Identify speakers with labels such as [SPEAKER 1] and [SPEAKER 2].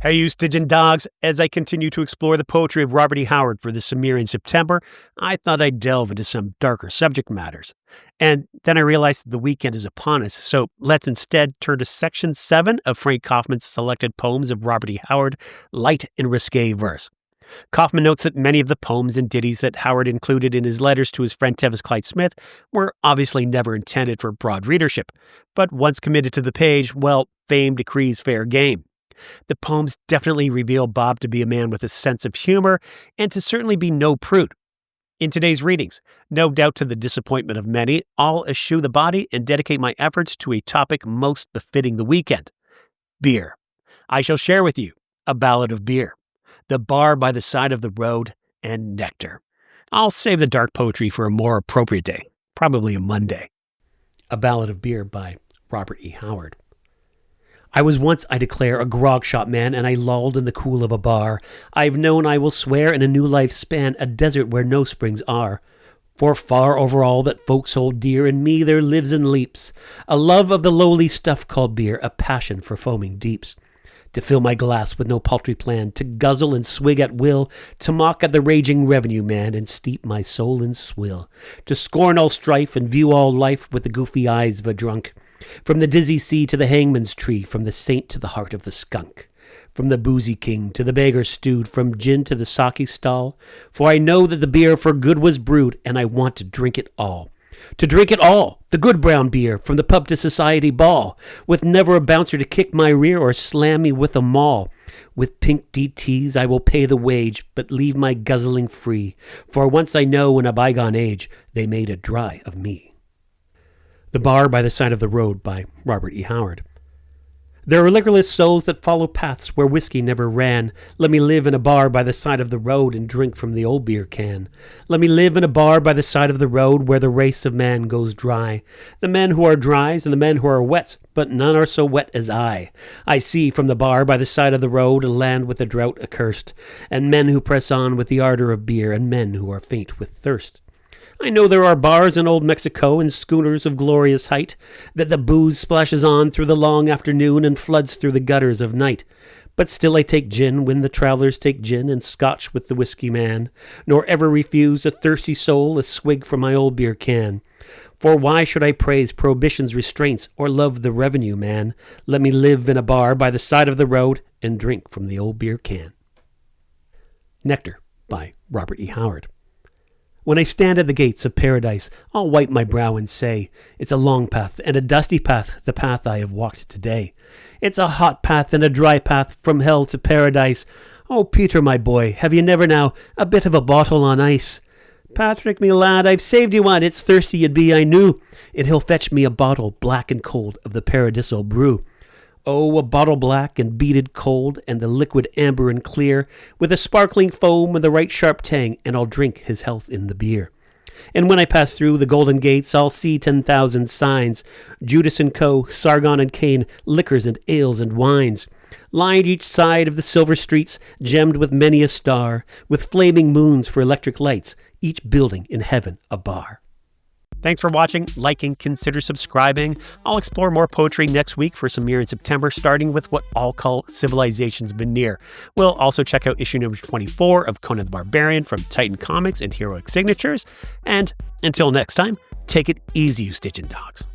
[SPEAKER 1] Hey, you Stygian dogs. As I continue to explore the poetry of Robert E. Howard for the Cimmerian September, I thought I'd delve into some darker subject matters. And then I realized that the weekend is upon us, so let's instead turn to Section 7 of Frank Coffman's selected poems of Robert E. Howard, light and risque verse. Coffman notes that many of the poems and ditties that Howard included in his letters to his friend Tevis Clyde Smith were obviously never intended for broad readership, but once committed to the page, well, fame decrees fair game. The poems definitely reveal Bob to be a man with a sense of humor and to certainly be no prude. In today's readings, no doubt to the disappointment of many, I'll eschew the body and dedicate my efforts to a topic most befitting the weekend: beer. I shall share with you a ballad of beer, the bar by the side of the road, and Nectar. I'll save the dark poetry for a more appropriate day, probably a Monday. A Ballad of Beer by Robert E. Howard. I was once, I declare, a grog shop man, and I lolled in the cool of a bar. I've known, I will swear, in a new life span, a desert where no springs are. For far over all that folks hold dear, in me there lives and leaps a love of the lowly stuff called beer, a passion for foaming deeps. To fill my glass with no paltry plan, to guzzle and swig at will, to mock at the raging revenue man, and steep my soul in swill, to scorn all strife and view all life with the goofy eyes of a drunk. From the dizzy sea to the hangman's tree, from the saint to the heart of the skunk, from the boozy king to the beggar stewed, from gin to the sake stall. For I know that the beer for good was brewed, and I want to drink it all. To drink it all, the good brown beer, from the pub to society ball, with never a bouncer to kick my rear or slam me with a maul. With pink DTs I will pay the wage, but leave my guzzling free, for once I know in a bygone age they made a dry of me. The Bar by the Side of the Road by Robert E. Howard. There are liquorless souls that follow paths where whiskey never ran. Let me live in a bar by the side of the road and drink from the old beer can. Let me live in a bar by the side of the road where the race of man goes dry. The men who are dries and the men who are wets, but none are so wet as I. I see from the bar by the side of the road a land with a drought accursed, and men who press on with the ardor of beer, and men who are faint with thirst. I know there are bars in old Mexico and schooners of glorious height, that the booze splashes on through the long afternoon and floods through the gutters of night. But still I take gin when the travelers take gin, and scotch with the whiskey man, nor ever refuse a thirsty soul a swig from my old beer can. For why should I praise prohibition's restraints or love the revenue man? Let me live in a bar by the side of the road and drink from the old beer can. Nectar by Robert E. Howard. When I stand at the gates of paradise, I'll wipe my brow and say, it's a long path and a dusty path, the path I have walked today. It's a hot path and a dry path from hell to paradise. Oh, Peter, my boy, have you never now a bit of a bottle on ice? Patrick, me lad, I've saved you one, it's thirsty you'd be, I knew. He'll fetch me a bottle black and cold of the paradisal brew. Oh, a bottle black and beaded cold, and the liquid amber and clear, with a sparkling foam and the right sharp tang, and I'll drink his health in the beer. And when I pass through the golden gates, I'll see 10,000 signs, Judas and Co., Sargon and Cain, liquors and ales and wines, lined each side of the silver streets, gemmed with many a star, with flaming moons for electric lights, each building in heaven a bar. Thanks for watching, liking, consider subscribing. I'll explore more poetry next week for Cimmerian September, starting with what I'll call Civilization's Veneer. We'll also check out issue number 24 of Conan the Barbarian from Titan Comics and Heroic Signatures. And until next time, take it easy, you Stygian dogs.